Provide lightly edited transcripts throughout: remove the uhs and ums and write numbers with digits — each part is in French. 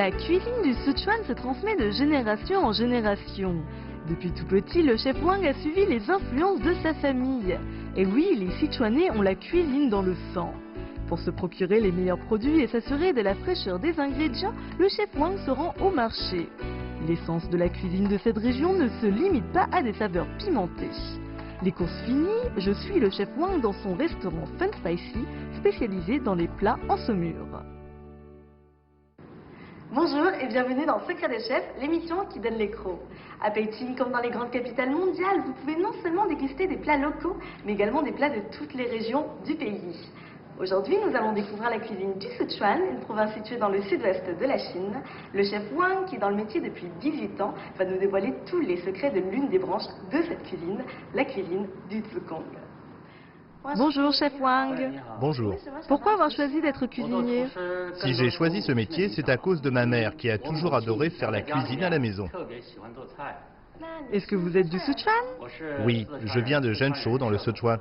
La cuisine du Sichuan se transmet de génération en génération. Depuis tout petit, le chef Wang a suivi les influences de sa famille. Et oui, les Sichuanais ont la cuisine dans le sang. Pour se procurer les meilleurs produits et s'assurer de la fraîcheur des ingrédients, le chef Wang se rend au marché. L'essence de la cuisine de cette région ne se limite pas à des saveurs pimentées. Les courses finies, je suis le chef Wang dans son restaurant Fun Spicy, spécialisé dans les plats en saumure. Bonjour et bienvenue dans Secret des Chefs, l'émission qui donne les crocs. À Beijing, comme dans les grandes capitales mondiales, vous pouvez non seulement déguster des plats locaux, mais également des plats de toutes les régions du pays. Aujourd'hui, nous allons découvrir la cuisine du Sichuan, une province située dans le sud-ouest de la Chine. Le chef Wang, qui est dans le métier depuis 18 ans, va nous dévoiler tous les secrets de l'une des branches de cette cuisine, la cuisine du Zigong. Bonjour chef Wang. Bonjour. Pourquoi avoir choisi d'être cuisinier? Si j'ai choisi ce métier, c'est à cause de ma mère qui a toujours adoré faire la cuisine à la maison. Est-ce que vous êtes du Sichuan? Oui, je viens de Zhengzhou dans le Sichuan.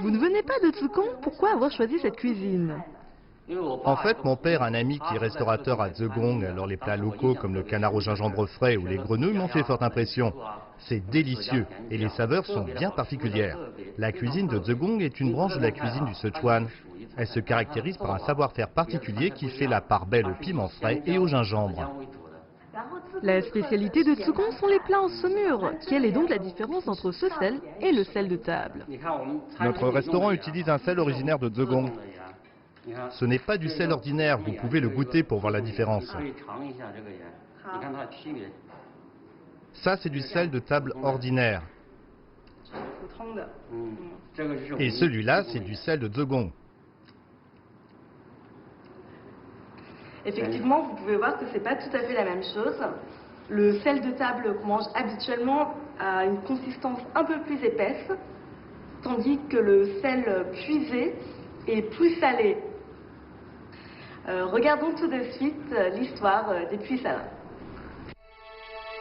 Vous ne venez pas de Zigong, pourquoi avoir choisi cette cuisine? En fait, mon père a un ami qui est restaurateur à Zigong, alors les plats locaux comme le canard au gingembre frais ou les grenouilles m'ont fait forte impression. C'est délicieux et les saveurs sont bien particulières. La cuisine de Zigong est une branche de la cuisine du Sichuan. Elle se caractérise par un savoir-faire particulier qui fait la part belle au piment frais et au gingembre. La spécialité de Zigong sont les plats en saumure. Quelle est donc la différence entre ce sel et le sel de table? Notre restaurant utilise un sel originaire de Zigong. Ce n'est pas du sel ordinaire, vous pouvez le goûter pour voir la différence. Ça, c'est du sel de table ordinaire. Et celui-là, c'est du sel de Zigong. Effectivement, vous pouvez voir que ce n'est pas tout à fait la même chose. Le sel de table qu'on mange habituellement a une consistance un peu plus épaisse, tandis que le sel puisé est plus salé. Regardons tout de suite l'histoire des puits salins.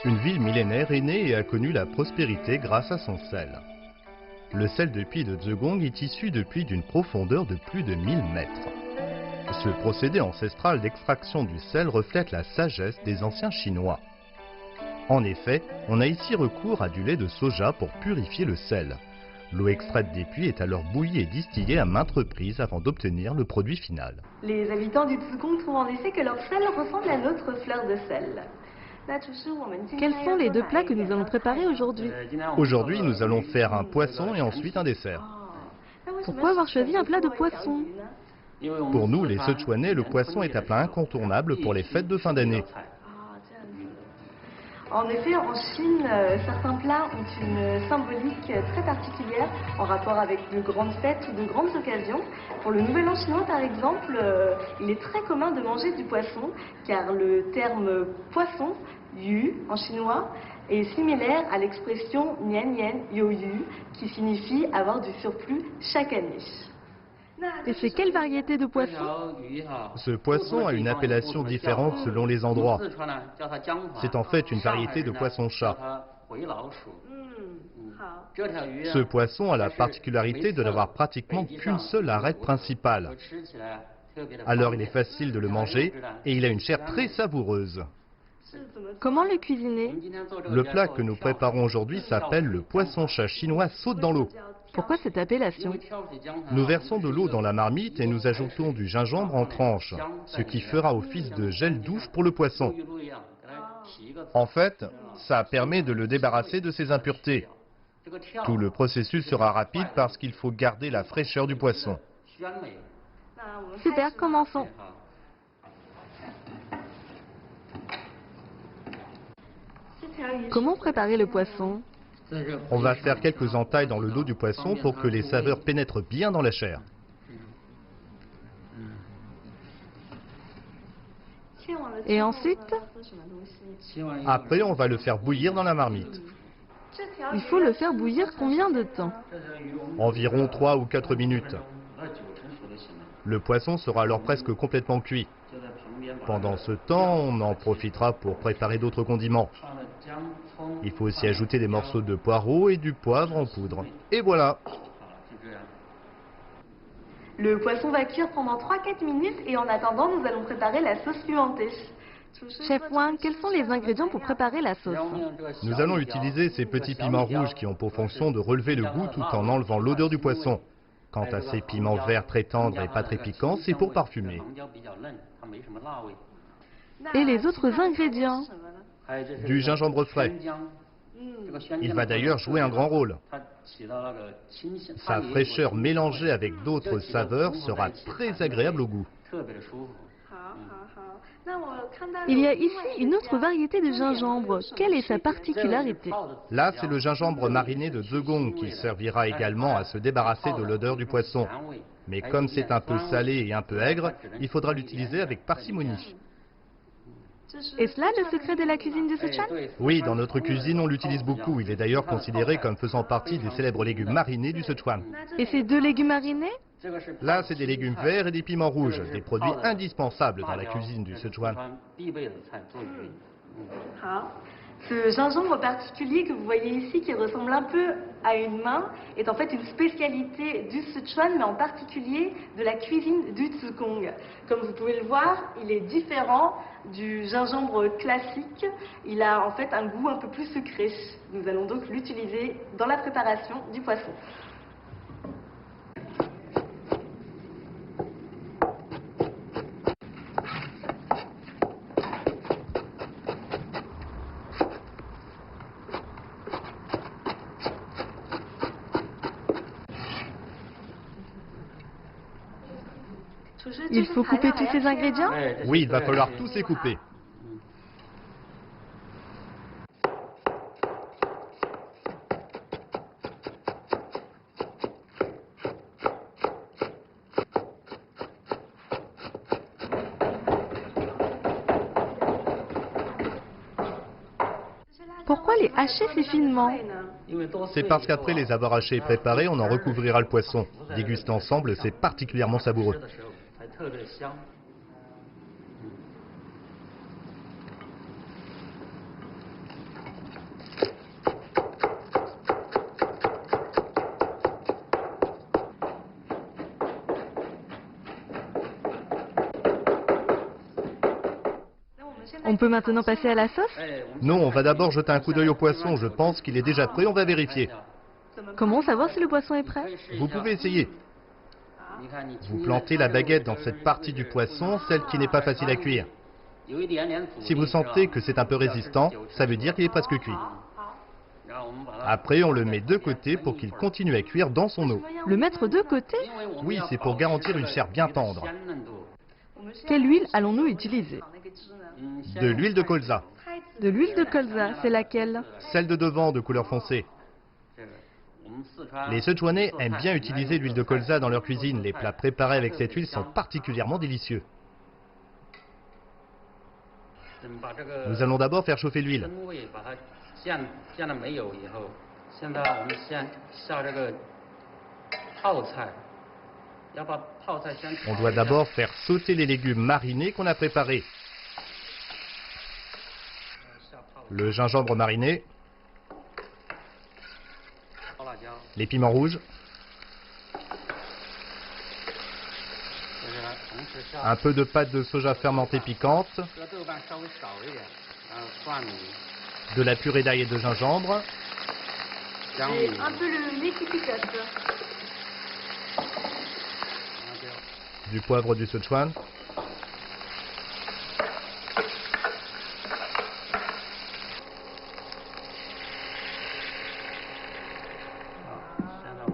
Une ville millénaire est née et a connu la prospérité grâce à son sel. Le sel de puits de Zigong est issu de puits d'une profondeur de plus de 1000 mètres. Ce procédé ancestral d'extraction du sel reflète la sagesse des anciens Chinois. En effet, on a ici recours à du lait de soja pour purifier le sel. L'eau extraite des puits est alors bouillie et distillée à maintes reprises avant d'obtenir le produit final. Les habitants du Zigong trouvent en effet que leur sel ressemble à notre fleur de sel. Quels sont les deux plats que nous allons préparer aujourd'hui? Aujourd'hui, nous allons faire un poisson et ensuite un dessert. Pourquoi avoir choisi un plat de poisson? Pour nous, les Sichuanais, le poisson est un plat incontournable pour les fêtes de fin d'année. En effet, en Chine, certains plats ont une symbolique très particulière en rapport avec de grandes fêtes ou de grandes occasions. Pour le Nouvel An chinois, par exemple, il est très commun de manger du poisson, car le terme poisson, yu en chinois, est similaire à l'expression nian nian you yu, qui signifie avoir du surplus chaque année. Et c'est quelle variété de poisson? Ce poisson a une appellation différente selon les endroits. C'est en fait une variété de poisson-chat. Ce poisson a la particularité de n'avoir pratiquement qu'une seule arête principale. Alors il est facile de le manger et il a une chair très savoureuse. Comment le cuisiner? Le plat que nous préparons aujourd'hui s'appelle le poisson-chat chinois saute dans l'eau. Pourquoi cette appellation? Nous versons de l'eau dans la marmite et nous ajoutons du gingembre en tranches, ce qui fera office de gel douche pour le poisson. En fait, ça permet de le débarrasser de ses impuretés. Tout le processus sera rapide parce qu'il faut garder la fraîcheur du poisson. Super, commençons. Comment préparer le poisson? On va faire quelques entailles dans le dos du poisson pour que les saveurs pénètrent bien dans la chair. Et ensuite? Après, on va le faire bouillir dans la marmite. Il faut le faire bouillir combien de temps? Environ 3 ou 4 minutes. Le poisson sera alors presque complètement cuit. Pendant ce temps, on en profitera pour préparer d'autres condiments. Il faut aussi ajouter des morceaux de poireau et du poivre en poudre. Et voilà! Le poisson va cuire pendant 3-4 minutes et en attendant, nous allons préparer la sauce pimentée. Chef Wang, quels sont les ingrédients pour préparer la sauce? Nous allons utiliser ces petits piments rouges qui ont pour fonction de relever le goût tout en enlevant l'odeur du poisson. Quant à ces piments verts très tendres et pas très piquants, c'est pour parfumer. Et les autres ingrédients? Du gingembre frais. Il va d'ailleurs jouer un grand rôle. Sa fraîcheur mélangée avec d'autres saveurs sera très agréable au goût. Il y a ici une autre variété de gingembre. Quelle est sa particularité? Là, c'est le gingembre mariné de Zheugong qui servira également à se débarrasser de l'odeur du poisson. Mais comme c'est un peu salé et un peu aigre, il faudra l'utiliser avec parcimonie. Est cela le secret de la cuisine de Sichuan? Oui, dans notre cuisine, on l'utilise beaucoup. Il est d'ailleurs considéré comme faisant partie des célèbres légumes marinés du Sichuan. Et ces deux légumes marinés? Là, c'est des légumes verts et des piments rouges, des produits indispensables dans la cuisine du Sichuan. Ce gingembre particulier que vous voyez ici, qui ressemble un peu à une main, est en fait une spécialité du Sichuan, mais en particulier de la cuisine du Zheugong. Comme vous pouvez le voir, il est différent du gingembre classique. Il a en fait un goût un peu plus sucré. Nous allons donc l'utiliser dans la préparation du poisson. Il faut couper tous ces ingrédients? Oui, il va falloir tous les couper. Pourquoi les hacher si finement? C'est parce qu'après les avoir hachés et préparés, on en recouvrira le poisson. Déguster ensemble, c'est particulièrement savoureux. On peut maintenant passer à la sauce? Non, on va d'abord jeter un coup d'œil au poisson. Je pense qu'il est déjà prêt, on va vérifier. Comment savoir si le poisson est prêt? Vous pouvez essayer. Vous plantez la baguette dans cette partie du poisson, celle qui n'est pas facile à cuire. Si vous sentez que c'est un peu résistant, ça veut dire qu'il est presque cuit. Après, on le met de côté pour qu'il continue à cuire dans son eau. Le mettre de côté? Oui, c'est pour garantir une chair bien tendre. Quelle huile allons-nous utiliser? De l'huile de colza. De l'huile de colza, c'est laquelle? Celle de devant de couleur foncée. Les Sichuanais aiment bien utiliser l'huile de colza dans leur cuisine. Les plats préparés avec cette huile sont particulièrement délicieux. Nous allons d'abord faire chauffer l'huile. On doit d'abord faire sauter les légumes marinés qu'on a préparés. Le gingembre mariné, les piments rouges, un peu de pâte de soja fermentée piquante, de la purée d'ail et de gingembre, Et un peu le lait qui picote. du poivre du Sichuan,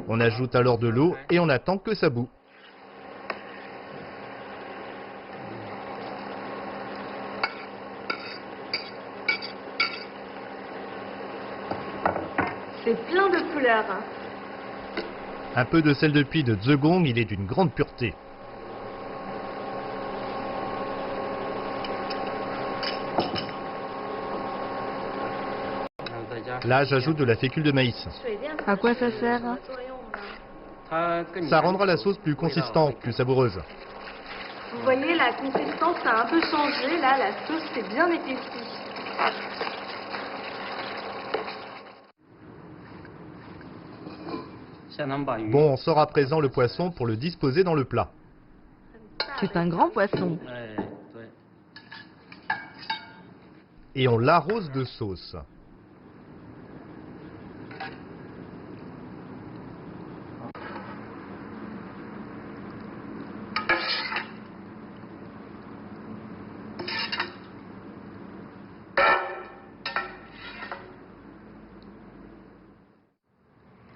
on ajoute alors de l'eau et on attend que ça bout. C'est plein de couleurs. Un peu de sel de puits de Zheugong, il est d'une grande pureté. Là, j'ajoute de la fécule de maïs. À quoi ça sert? Ça rendra la sauce plus consistante, plus savoureuse. Vous voyez, la consistance a un peu changé. Là, la sauce s'est bien épaissie. Bon, on sort à présent le poisson pour le disposer dans le plat. C'est un grand poisson. et on l'arrose de sauce.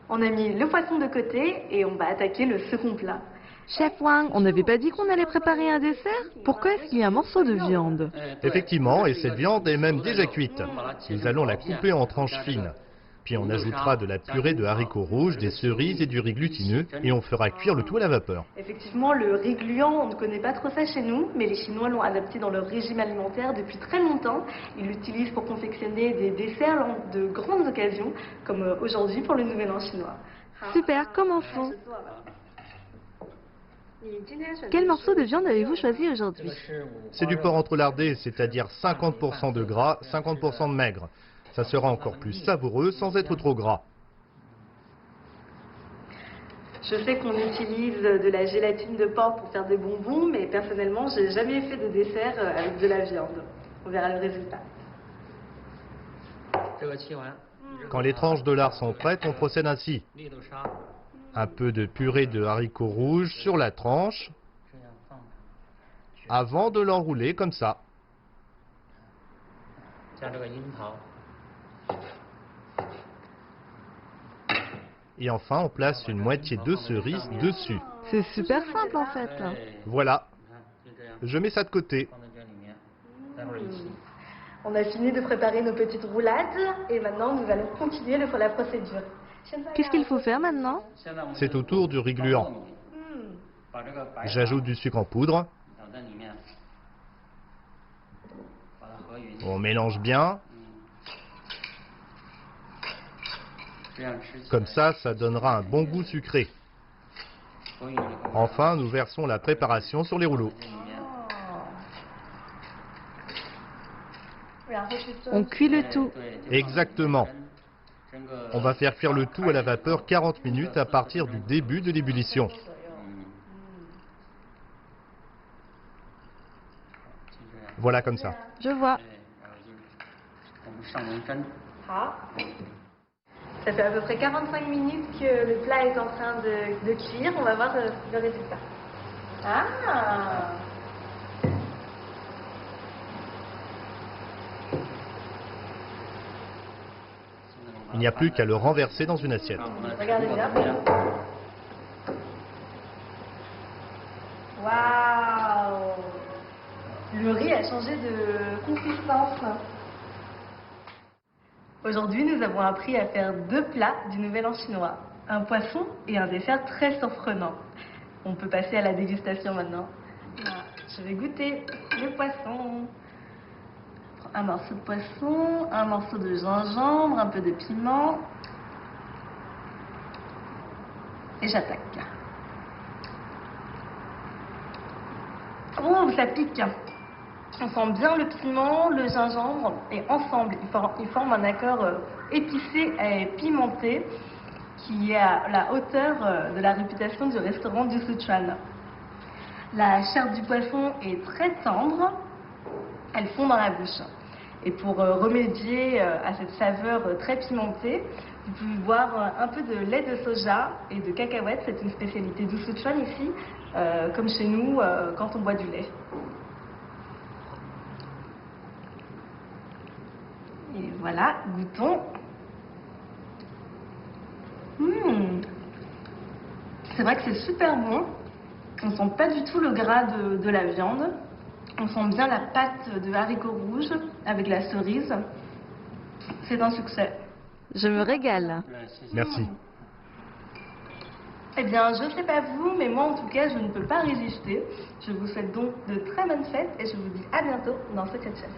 On a mis le poisson de côté et on va attaquer le second plat. Chef Wang, on n'avait pas dit qu'on allait préparer un dessert? Pourquoi est-ce qu'il y a un morceau de viande? Effectivement, et cette viande est même déjà cuite. Nous allons la couper en tranches fines. Puis on ajoutera de la purée de haricots rouges, des cerises et du riz glutineux et on fera cuire le tout à la vapeur. Effectivement, le riz gluant, on ne connaît pas trop ça chez nous, mais les Chinois l'ont adapté dans leur régime alimentaire depuis très longtemps. Ils l'utilisent pour confectionner des desserts lors de grandes occasions, comme aujourd'hui pour le Nouvel An chinois. Super, commençons. Quel morceau de viande avez-vous choisi aujourd'hui? C'est du porc entrelardé, c'est-à-dire 50% de gras, 50% de maigre. Ça sera encore plus savoureux sans être trop gras. Je sais qu'on utilise de la gélatine de porc pour faire des bonbons, mais personnellement, j'ai jamais fait de dessert avec de la viande. On verra le résultat. Quand les tranches de lard sont prêtes, on procède ainsi. Un peu de purée de haricots rouges sur la tranche, avant de l'enrouler comme ça. Et enfin, on place une moitié de cerise dessus. C'est super simple en fait. Voilà. Je mets ça de côté. On a fini de préparer nos petites roulades et maintenant nous allons continuer la procédure. Qu'est-ce qu'il faut faire maintenant? C'est au tour du riz gluant. J'ajoute du sucre en poudre. On mélange bien. Comme ça donnera un bon goût sucré. Enfin, nous versons la préparation sur les rouleaux. On cuit le tout. Exactement. On va faire cuire le tout à la vapeur 40 minutes à partir du début de l'ébullition. Voilà comme ça. Je vois. Ça fait à peu près 45 minutes que le plat est en train de cuire. On va voir le résultat. Ah! Il n'y a plus qu'à le renverser dans une assiette. Regardez bien. Waouh! Le riz a changé de consistance. Aujourd'hui, nous avons appris à faire deux plats du Nouvel An chinois. Un poisson et un dessert très surprenant. On peut passer à la dégustation maintenant. Je vais goûter le poisson. Un morceau de poisson, un morceau de gingembre, un peu de piment. Et j'attaque. Oh, ça pique! On sent bien le piment, le gingembre, et ensemble, ils forment un accord épicé et pimenté qui est à la hauteur de la réputation du restaurant du Sichuan. La chair du poisson est très tendre, elle fond dans la bouche. Et pour remédier à cette saveur très pimentée, vous pouvez boire un peu de lait de soja et de cacahuètes. C'est une spécialité du Sichuan ici, comme chez nous quand on boit du lait. Et voilà, goûtons. C'est vrai que c'est super bon. On sent pas du tout le gras de la viande. On sent bien la pâte de haricots rouges avec la cerise. C'est un succès. Je me régale. Merci. Eh bien, je ne sais pas vous, mais moi en tout cas, je ne peux pas résister. Je vous souhaite donc de très bonnes fêtes et je vous dis à bientôt dans Secret Chef.